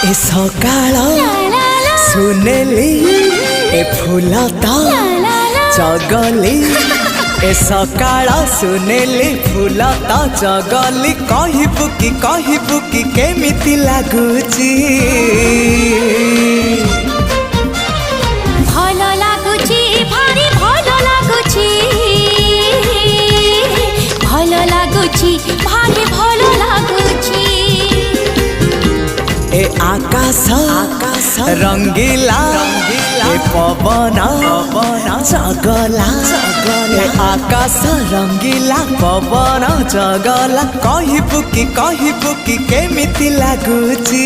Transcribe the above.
ए सकाळ सुनेली ए फूल तो चगली ए सकाळ सुनेली फूल तो चगली कहबू कि केमिति लागुची भल लागुची भारी भल लागुची भल लागुची भारी भल लागुची ए आकाश रंगीला ए पवन चगला ए आकाश रंगीला पवन चगला कहबू कि केमिति लागुची